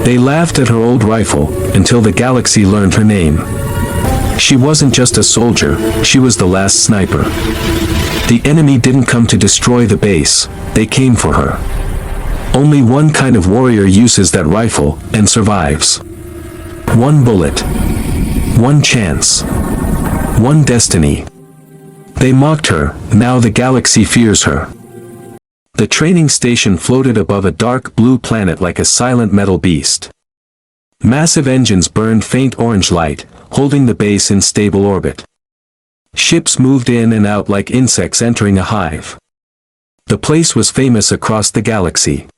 They laughed at her old rifle, until the galaxy learned her name. She wasn't just a soldier, she was the last sniper. The enemy didn't come to destroy the base, they came for her. Only one kind of warrior uses that rifle, and survives. One bullet. One chance. One destiny. They mocked her, now the galaxy fears her. The training station floated above a dark blue planet like a silent metal beast. Massive engines burned faint orange light, holding the base in stable orbit. Ships moved in and out like insects entering a hive. The place was famous across the galaxy.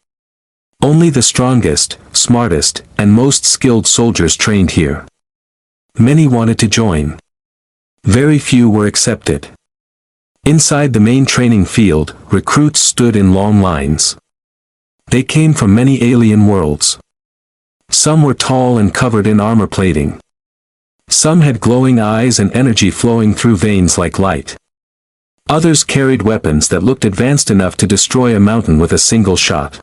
Only the strongest, smartest, and most skilled soldiers trained here. Many wanted to join. Very few were accepted. Inside the main training field, recruits stood in long lines. They came from many alien worlds. Some were tall and covered in armor plating. Some had glowing eyes and energy flowing through veins like light. Others carried weapons that looked advanced enough to destroy a mountain with a single shot.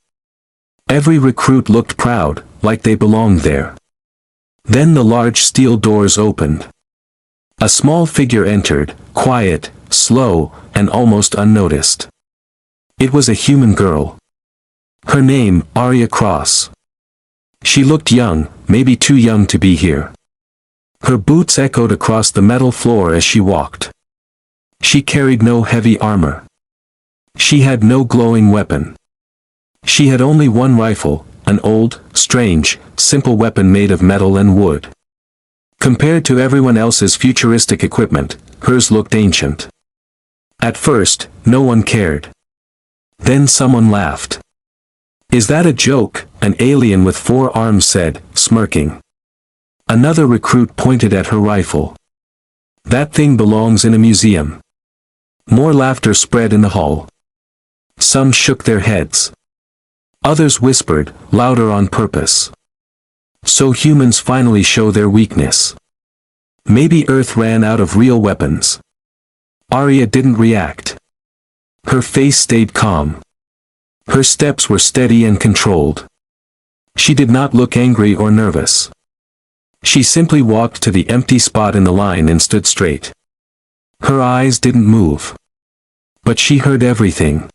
Every recruit looked proud, like they belonged there. Then the large steel doors opened. A small figure entered, quiet, slow, and almost unnoticed. It was a human girl. Her name, Arya Cross. She looked young, maybe too young to be here. Her boots echoed across the metal floor as she walked. She carried no heavy armor. She had no glowing weapon. She had only one rifle, an old, strange, simple weapon made of metal and wood. Compared to everyone else's futuristic equipment, hers looked ancient. At first, no one cared. Then someone laughed. "Is that a joke?" an alien with 4 arms said, smirking. Another recruit pointed at her rifle. "That thing belongs in a museum." More laughter spread in the hall. Some shook their heads. Others whispered, louder on purpose. So humans finally show their weakness. Maybe Earth ran out of real weapons. Arya didn't react. Her face stayed calm. Her steps were steady and controlled. She did not look angry or nervous. She simply walked to the empty spot in the line and stood straight. Her eyes didn't move. But she heard everything.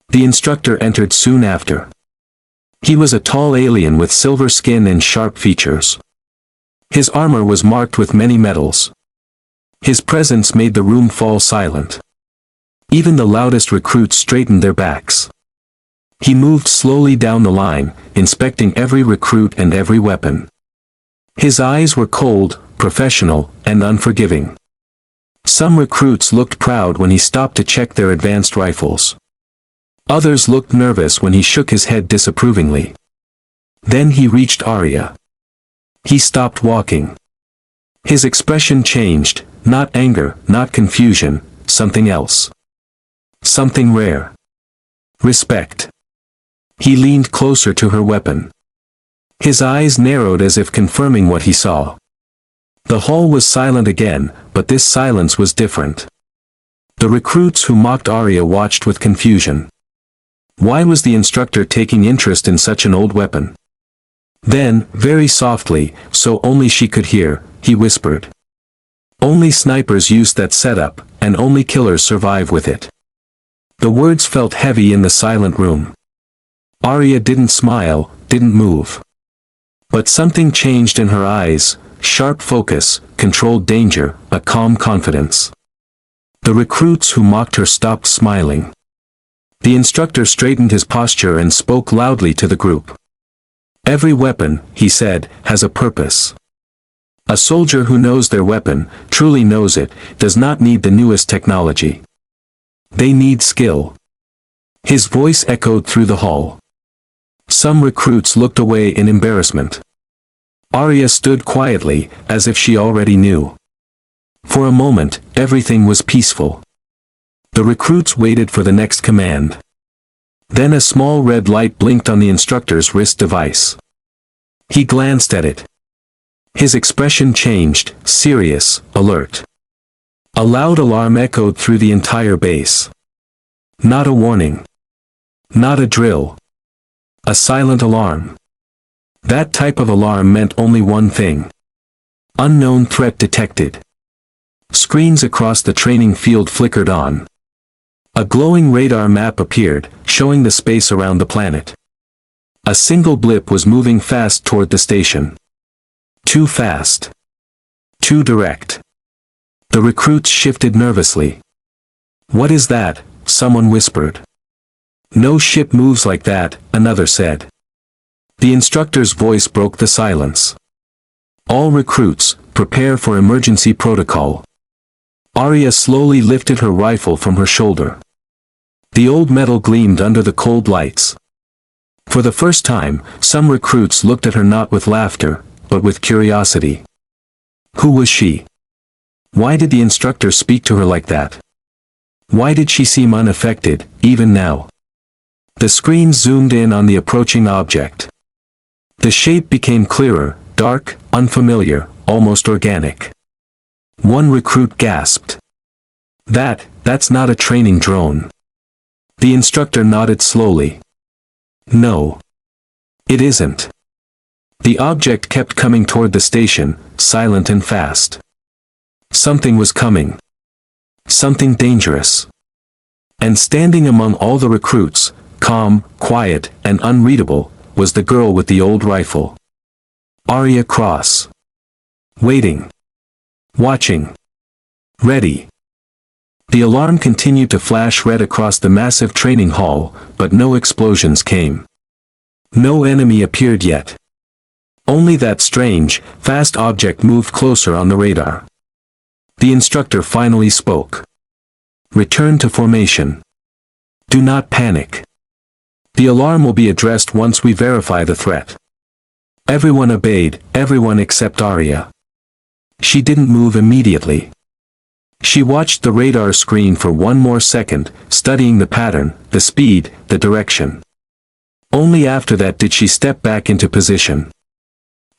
The instructor entered soon after. He was a tall alien with silver skin and sharp features. His armor was marked with many medals. His presence made the room fall silent. Even the loudest recruits straightened their backs. He moved slowly down the line, inspecting every recruit and every weapon. His eyes were cold, professional, and unforgiving. Some recruits looked proud when he stopped to check their advanced rifles. Others looked nervous when he shook his head disapprovingly. Then he reached Arya. He stopped walking. His expression changed, not anger, not confusion, something else. Something rare. Respect. He leaned closer to her weapon. His eyes narrowed as if confirming what he saw. The hall was silent again, but this silence was different. The recruits who mocked Arya watched with confusion. Why was the instructor taking interest in such an old weapon? Then, very softly, so only she could hear, he whispered. "Only snipers use that setup, and only killers survive with it." The words felt heavy in the silent room. Arya didn't smile, didn't move. But something changed in her eyes, sharp focus, controlled danger, a calm confidence. The recruits who mocked her stopped smiling. The instructor straightened his posture and spoke loudly to the group. "Every weapon," he said, "has a purpose. A soldier who knows their weapon, truly knows it, does not need the newest technology. They need skill." His voice echoed through the hall. Some recruits looked away in embarrassment. Arya stood quietly, as if she already knew. For a moment, everything was peaceful. The recruits waited for the next command. Then a small red light blinked on the instructor's wrist device. He glanced at it. His expression changed, serious, alert. A loud alarm echoed through the entire base. Not a warning. Not a drill. A silent alarm. That type of alarm meant only one thing. Unknown threat detected. Screens across the training field flickered on. A glowing radar map appeared, showing the space around the planet. A single blip was moving fast toward the station. Too fast. Too direct. The recruits shifted nervously. "What is that?" someone whispered. "No ship moves like that," another said. The instructor's voice broke the silence. "All recruits, prepare for emergency protocol." Arya slowly lifted her rifle from her shoulder. The old metal gleamed under the cold lights. For the first time, some recruits looked at her not with laughter, but with curiosity. Who was she? Why did the instructor speak to her like that? Why did she seem unaffected, even now? The screen zoomed in on the approaching object. The shape became clearer, dark, unfamiliar, almost organic. One recruit gasped. That's not a training drone." The instructor nodded slowly. "No. It isn't." The object kept coming toward the station, silent and fast. Something was coming. Something dangerous. And standing among all the recruits, calm, quiet, and unreadable, was the girl with the old rifle. Arya Cross. Waiting. Watching. Ready. The alarm continued to flash red across the massive training hall, but no explosions came. No enemy appeared yet. Only that strange, fast object moved closer on the radar. The instructor finally spoke. "Return to formation. Do not panic. The alarm will be addressed once we verify the threat." Everyone obeyed, everyone except Arya. She didn't move immediately. She watched the radar screen for one more second, studying the pattern, the speed, the direction. Only after that did she step back into position.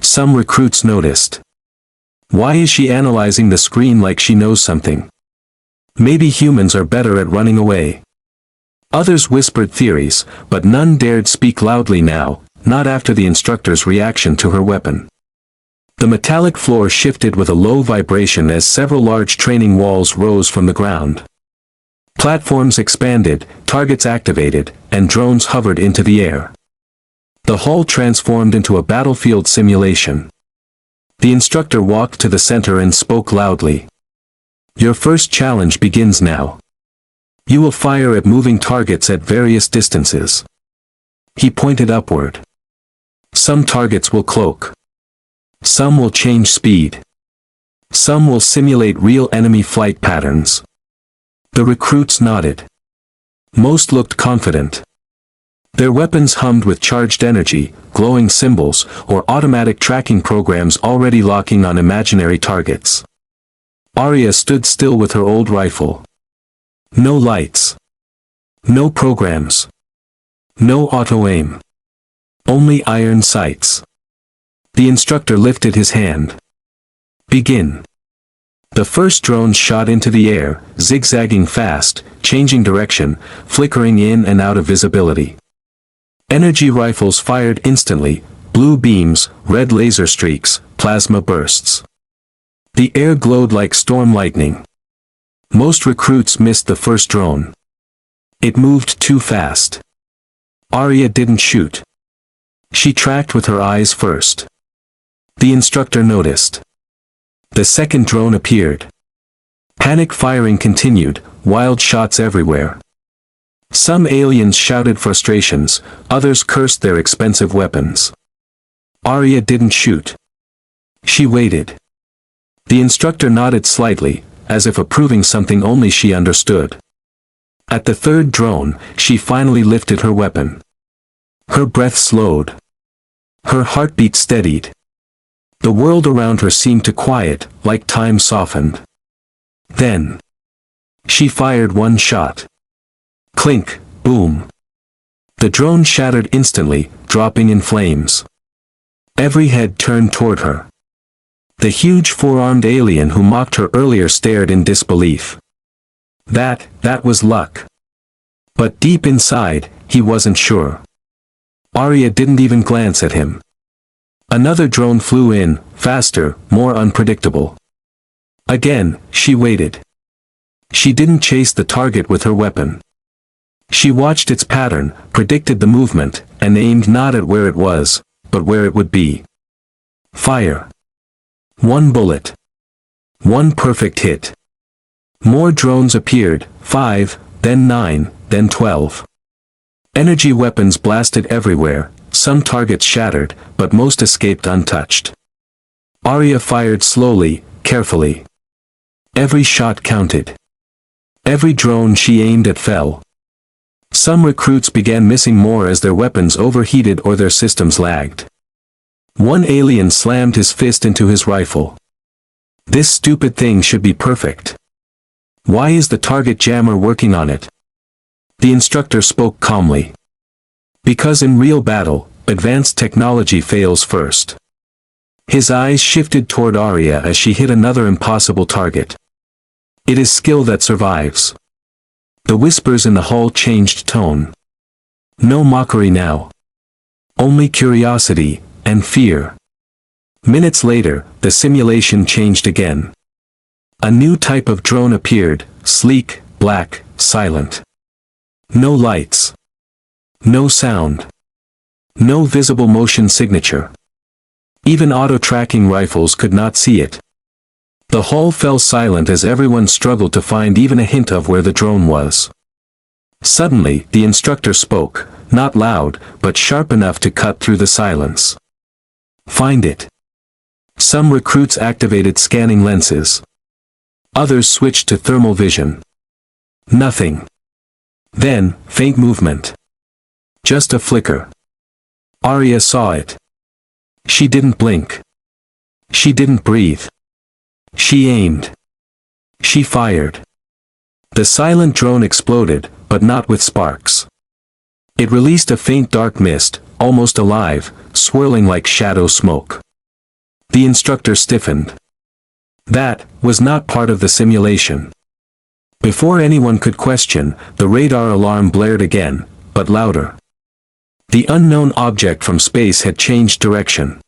Some recruits noticed. Why is she analyzing the screen like she knows something? Maybe humans are better at running away. Others whispered theories, but none dared speak loudly now, not after the instructor's reaction to her weapon. The metallic floor shifted with a low vibration as several large training walls rose from the ground. Platforms expanded, targets activated, and drones hovered into the air. The hall transformed into a battlefield simulation. The instructor walked to the center and spoke loudly. "Your first challenge begins now. You will fire at moving targets at various distances." He pointed upward. "Some targets will cloak. Some will change speed. Some will simulate real enemy flight patterns." The recruits nodded. Most looked confident. Their weapons hummed with charged energy, glowing symbols, or automatic tracking programs already locking on imaginary targets. Arya stood still with her old rifle. No lights. No programs. No auto-aim. Only iron sights. The instructor lifted his hand. "Begin." The first drone shot into the air, zigzagging fast, changing direction, flickering in and out of visibility. Energy rifles fired instantly, blue beams, red laser streaks, plasma bursts. The air glowed like storm lightning. Most recruits missed the first drone. It moved too fast. Arya didn't shoot. She tracked with her eyes first. The instructor noticed. The second drone appeared. Panic firing continued, wild shots everywhere. Some aliens shouted frustrations, others cursed their expensive weapons. Arya didn't shoot. She waited. The instructor nodded slightly, as if approving something only she understood. At the third drone, she finally lifted her weapon. Her breath slowed. Her heartbeat steadied. The world around her seemed to quiet, like time softened. Then, she fired one shot. Clink, boom. The drone shattered instantly, dropping in flames. Every head turned toward her. The huge four-armed alien who mocked her earlier stared in disbelief. That was luck. But deep inside, he wasn't sure. Arya didn't even glance at him. Another drone flew in, faster, more unpredictable. Again, she waited. She didn't chase the target with her weapon. She watched its pattern, predicted the movement, and aimed not at where it was, but where it would be. Fire. One bullet. One perfect hit. More drones appeared, 5, then 9, then 12. Energy weapons blasted everywhere, some targets shattered, but most escaped untouched. Arya fired slowly, carefully. Every shot counted. Every drone she aimed at fell. Some recruits began missing more as their weapons overheated or their systems lagged. One alien slammed his fist into his rifle. This stupid thing should be perfect. Why is the target jammer working on it? The instructor spoke calmly. Because in real battle, advanced technology fails first. His eyes shifted toward Arya as she hit another impossible target. It is skill that survives. The whispers in the hall changed tone. No mockery now. Only curiosity, and fear. Minutes later, the simulation changed again. A new type of drone appeared, sleek, black, silent. No lights. No sound. No visible motion signature. Even auto-tracking rifles could not see it. The hall fell silent as everyone struggled to find even a hint of where the drone was. Suddenly, the instructor spoke, not loud, but sharp enough to cut through the silence. Find it. Some recruits activated scanning lenses. Others switched to thermal vision. Nothing. Then, faint movement. Just a flicker. Arya saw it. She didn't blink. She didn't breathe. She aimed. She fired. The silent drone exploded, but not with sparks. It released a faint dark mist, almost alive, swirling like shadow smoke. The instructor stiffened. That was not part of the simulation. Before anyone could question, the radar alarm blared again, but louder. The unknown object from space had changed direction.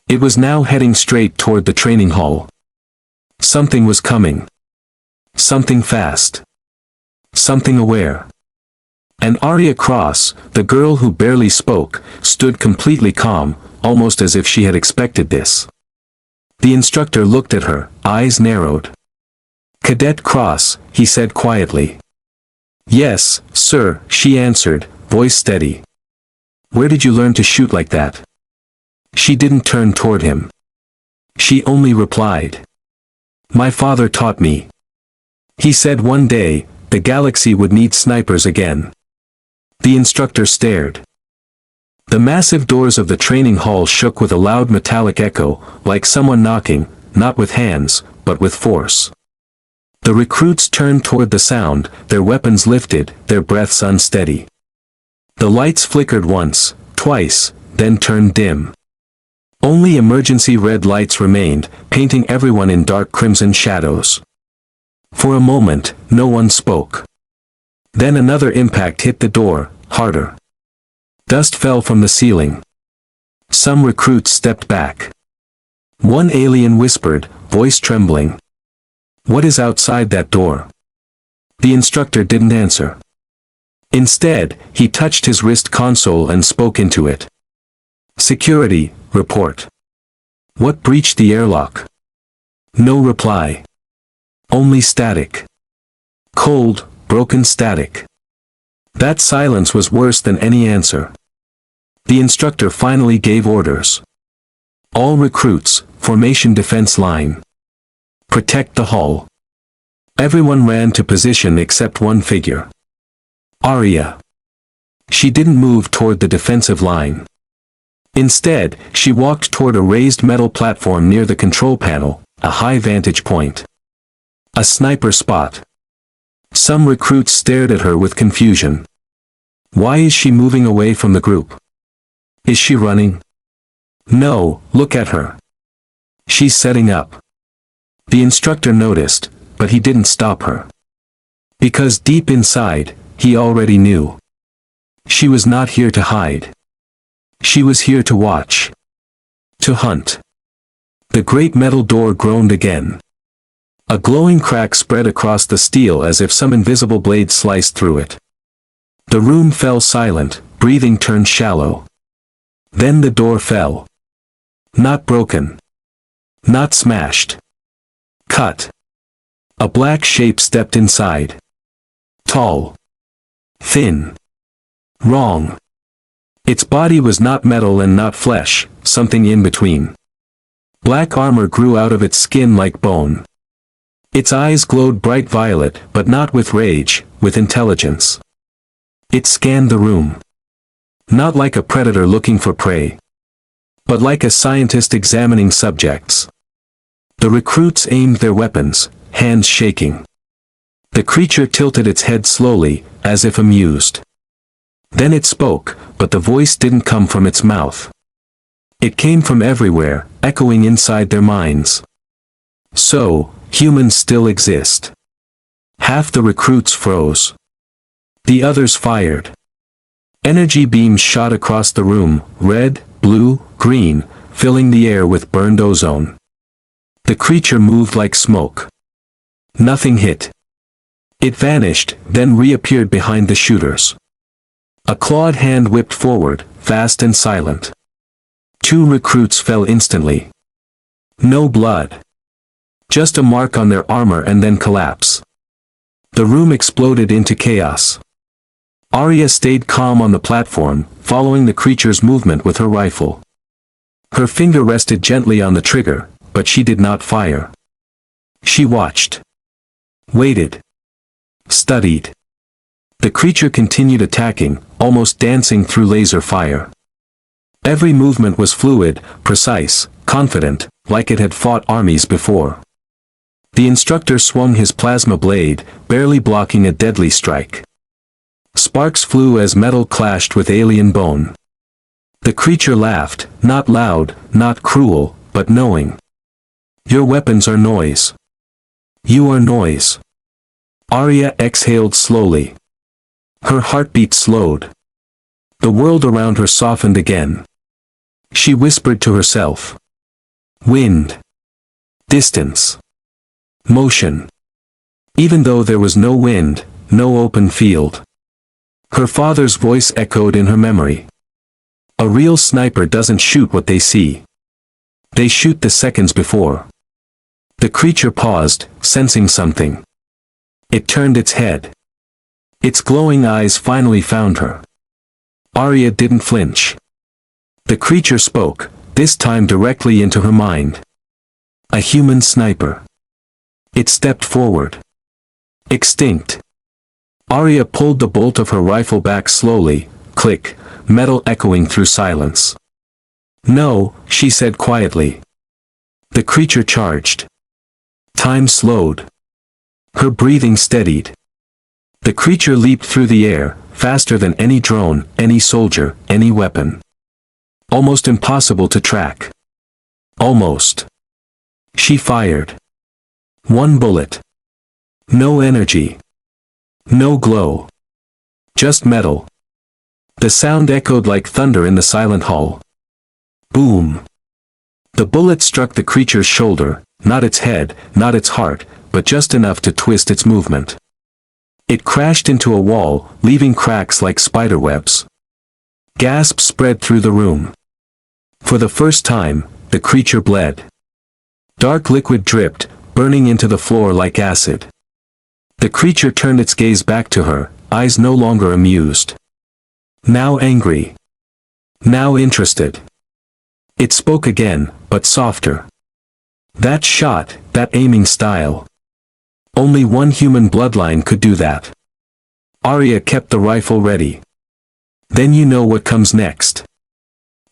It was now heading straight toward the training hall. Something was coming. Something fast. Something aware. And Arya Cross, the girl who barely spoke, stood completely calm, almost as if she had expected this. The instructor looked at her, eyes narrowed. "Cadet Cross," he said quietly. "Yes, sir," she answered, voice steady. "Where did you learn to shoot like that?" She didn't turn toward him. She only replied, "My father taught me. He said one day, the galaxy would need snipers again." The instructor stared. The massive doors of the training hall shook with a loud metallic echo, like someone knocking, not with hands, but with force. The recruits turned toward the sound, their weapons lifted, their breaths unsteady. The lights flickered once, twice, then turned dim. Only emergency red lights remained, painting everyone in dark crimson shadows. For a moment, no one spoke. Then another impact hit the door, harder. Dust fell from the ceiling. Some recruits stepped back. One alien whispered, voice trembling, "What is outside that door?" The instructor didn't answer. Instead, he touched his wrist console and spoke into it. "Security, report." "What breached the airlock?" No reply. Only static. Cold, broken static. That silence was worse than any answer. The instructor finally gave orders. "All recruits, formation defense line. Protect the hall." Everyone ran to position except one figure. Arya. She didn't move toward the defensive line. Instead, she walked toward a raised metal platform near the control panel, a high vantage point. A sniper spot. Some recruits stared at her with confusion. Why is she moving away from the group? Is she running? No, look at her. She's setting up. The instructor noticed, but he didn't stop her. Because deep inside, he already knew. She was not here to hide. She was here to watch. to hunt. The great metal door groaned again. A glowing crack spread across the steel as if some invisible blade sliced through it. The room fell silent, breathing turned shallow. Then the door fell. Not broken. Not smashed. Cut. A black shape stepped inside. Tall. Thin. Wrong. Its body was not metal and not flesh, something in between. Black armor grew out of its skin like bone. Its eyes glowed bright violet, but not with rage, with intelligence. It scanned the room. Not like a predator looking for prey, but like a scientist examining subjects. The recruits aimed their weapons, hands shaking. The creature tilted its head slowly, as if amused. Then it spoke, but the voice didn't come from its mouth. It came from everywhere, echoing inside their minds. So, humans still exist. Half the recruits froze. The others fired. Energy beams shot across the room, red, blue, green, filling the air with burned ozone. The creature moved like smoke. Nothing hit. It vanished, then reappeared behind the shooters. A clawed hand whipped forward, fast and silent. 2 recruits fell instantly. No blood. Just a mark on their armor and then collapse. The room exploded into chaos. Arya stayed calm on the platform, following the creature's movement with her rifle. Her finger rested gently on the trigger, but she did not fire. She watched. Waited. Studied. The creature continued attacking, almost dancing through laser fire. Every movement was fluid, precise, confident, like it had fought armies before. The instructor swung his plasma blade, barely blocking a deadly strike. Sparks flew as metal clashed with alien bone. The creature laughed, not loud, not cruel, but knowing. Your weapons are noise. You are noise. Arya exhaled slowly. Her heartbeat slowed. The world around her softened again. She whispered to herself. Wind. Distance. Motion. Even though there was no wind, no open field. Her father's voice echoed in her memory. A real sniper doesn't shoot what they see. They shoot the seconds before. The creature paused, sensing something. It turned its head. Its glowing eyes finally found her. Arya didn't flinch. The creature spoke, this time directly into her mind. A human sniper. It stepped forward. Extinct. Arya pulled the bolt of her rifle back slowly, click, metal echoing through silence. No, she said quietly. The creature charged. Time slowed. Her breathing steadied. The creature leaped through the air, faster than any drone, any soldier, any weapon. Almost impossible to track. Almost. She fired. 1 bullet. No energy. No glow. Just metal. The sound echoed like thunder in the silent hall. Boom. The bullet struck the creature's shoulder, not its head, not its heart, but just enough to twist its movement. It crashed into a wall, leaving cracks like spiderwebs. Gasps spread through the room. For the first time, the creature bled. Dark liquid dripped, burning into the floor like acid. The creature turned its gaze back to her, eyes no longer amused. Now angry. Now interested. It spoke again, but softer. That shot, that aiming style. Only one human bloodline could do that. Arya kept the rifle ready. Then you know what comes next.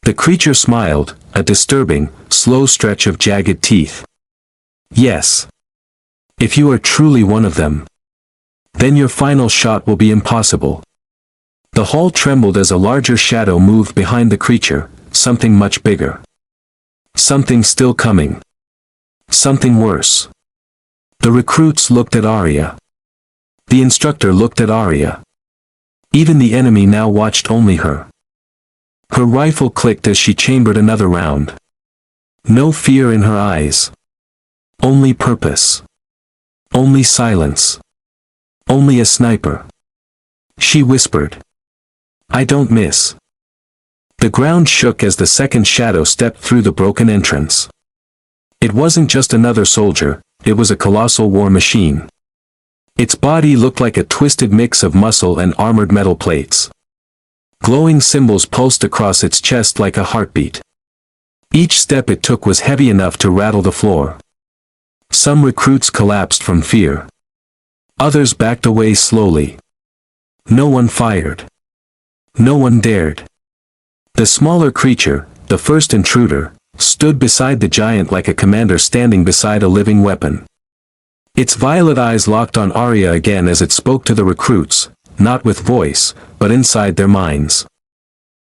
The creature smiled, a disturbing, slow stretch of jagged teeth. Yes. If you are truly one of them, then your final shot will be impossible. The hall trembled as a larger shadow moved behind the creature, something much bigger. Something still coming. Something worse. The recruits looked at Arya. The instructor looked at Arya. Even the enemy now watched only her. Her rifle clicked as she chambered another round. No fear in her eyes. Only purpose. Only silence. Only a sniper. She whispered. I don't miss. The ground shook as the second shadow stepped through the broken entrance. It wasn't just another soldier, it was a colossal war machine. Its body looked like a twisted mix of muscle and armored metal plates. Glowing symbols pulsed across its chest like a heartbeat. Each step it took was heavy enough to rattle the floor. Some recruits collapsed from fear. Others backed away slowly. No one fired. No one dared. The smaller creature, the first intruder, stood beside the giant like a commander standing beside a living weapon. Its violet eyes locked on Arya again as it spoke to the recruits, not with voice, but inside their minds.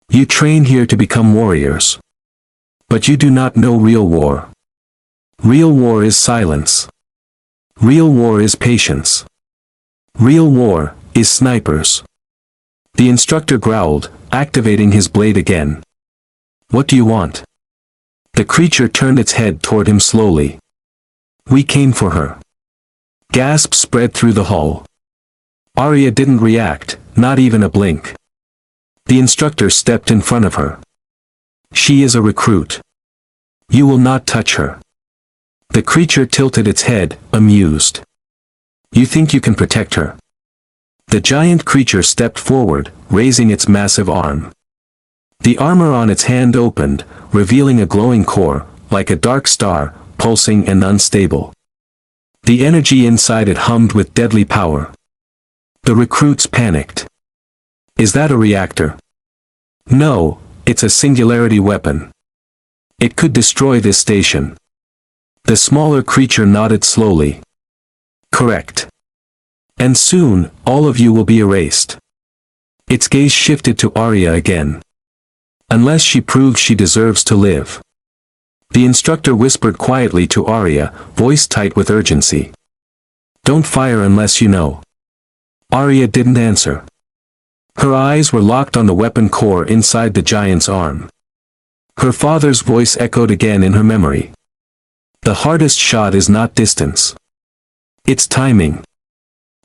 You train here to become warriors. But you do not know real war. Real war is silence. Real war is patience. Real war is snipers. The instructor growled, activating his blade again. What do you want? The creature turned its head toward him slowly. We came for her. Gasps spread through the hall. Arya didn't react, not even a blink. The instructor stepped in front of her. She is a recruit. You will not touch her. The creature tilted its head, amused. You think you can protect her? The giant creature stepped forward, raising its massive arm. The armor on its hand opened, revealing a glowing core, like a dark star, pulsing and unstable. The energy inside it hummed with deadly power. The recruits panicked. Is that a reactor? No, it's a singularity weapon. It could destroy this station. The smaller creature nodded slowly. Correct. And soon, all of you will be erased. Its gaze shifted to Arya again. Unless she proves she deserves to live. The instructor whispered quietly to Arya, voice tight with urgency. Don't fire unless you know. Arya didn't answer. Her eyes were locked on the weapon core inside the giant's arm. Her father's voice echoed again in her memory. The hardest shot is not distance. It's timing.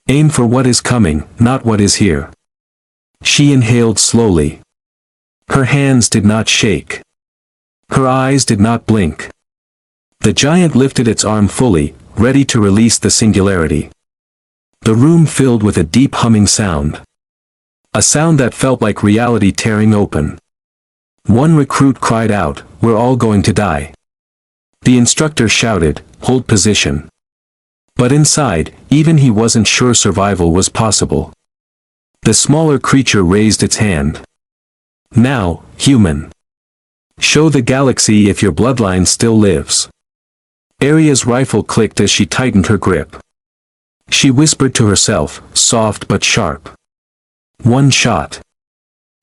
Aim for what is coming, not what is here. She inhaled slowly. Her hands did not shake. Her eyes did not blink. The giant lifted its arm fully, ready to release the singularity. The room filled with a deep humming sound. A sound that felt like reality tearing open. One recruit cried out, "We're all going to die." The instructor shouted, "Hold position." But inside, even he wasn't sure survival was possible. The smaller creature raised its hand. Now, human. Show the galaxy if your bloodline still lives. Arya's rifle clicked as she tightened her grip. She whispered to herself, soft but sharp. One shot.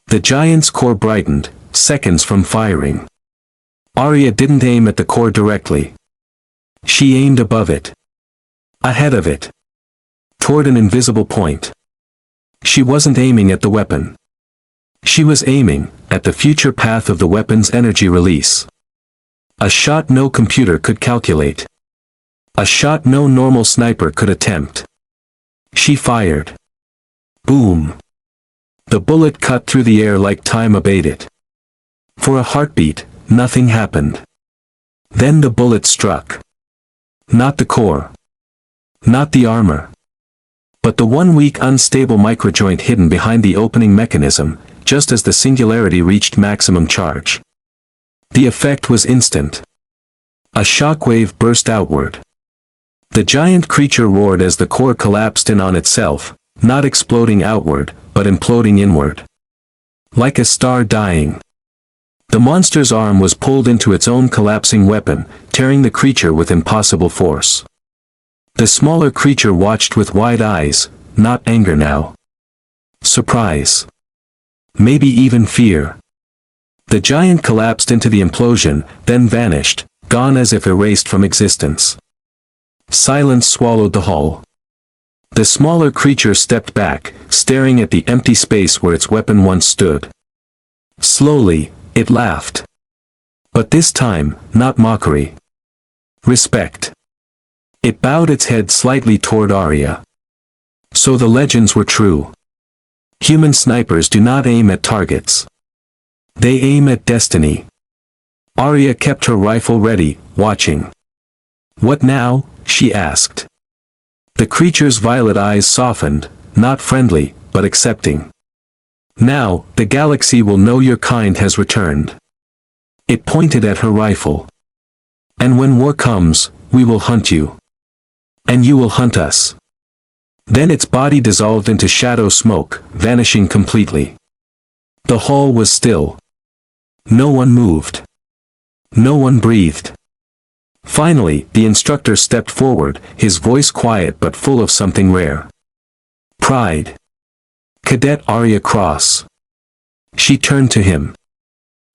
The giant's core brightened, seconds from firing. Arya didn't aim at the core directly. She aimed above it. Ahead of it. Toward an invisible point. She wasn't aiming at the weapon. She was aiming at the future path of the weapon's energy release. A shot no computer could calculate. A shot no normal sniper could attempt. She fired. Boom. The bullet cut through the air like time abated. For a heartbeat, nothing happened. Then the bullet struck. Not the core. Not the armor. But the one weak unstable microjoint hidden behind the opening mechanism, just as the singularity reached maximum charge. The effect was instant. A shockwave burst outward. The giant creature roared as the core collapsed in on itself, not exploding outward, but imploding inward. Like a star dying. The monster's arm was pulled into its own collapsing weapon, tearing the creature with impossible force. The smaller creature watched with wide eyes, not anger now. Surprise. Maybe even fear. The giant collapsed into the implosion, then vanished, gone as if erased from existence. Silence swallowed the hall. The smaller creature stepped back, staring at the empty space where its weapon once stood. Slowly, it laughed. But this time, not mockery. Respect. It bowed its head slightly toward Arya. So the legends were true. Human snipers do not aim at targets. They aim at destiny. Arya kept her rifle ready, watching. "What now?" she asked. The creature's violet eyes softened, not friendly, but accepting. "Now, the galaxy will know your kind has returned." It pointed at her rifle. "And when war comes, we will hunt you. And you will hunt us." Then its body dissolved into shadow smoke, vanishing completely. The hall was still. No one moved. No one breathed. Finally, the instructor stepped forward, his voice quiet but full of something rare. Pride. "Cadet Arya Cross." She turned to him.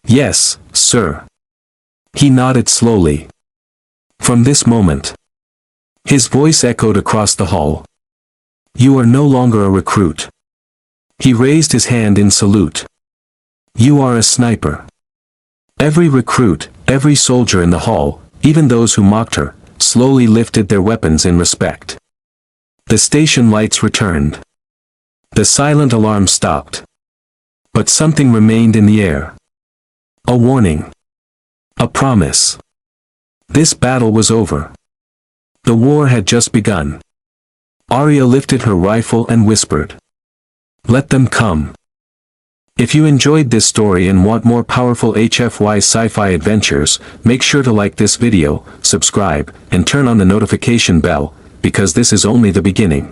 "Yes, sir." He nodded slowly. From this moment, his voice echoed across the hall. "You are no longer a recruit." He raised his hand in salute. "You are a sniper." Every recruit, every soldier in the hall, even those who mocked her, slowly lifted their weapons in respect. The station lights returned. The silent alarm stopped. But something remained in the air. A warning. A promise. This battle was over. The war had just begun. Arya lifted her rifle and whispered, "Let them come." If you enjoyed this story and want more powerful HFY sci-fi adventures, make sure to like this video, subscribe, and turn on the notification bell, because this is only the beginning.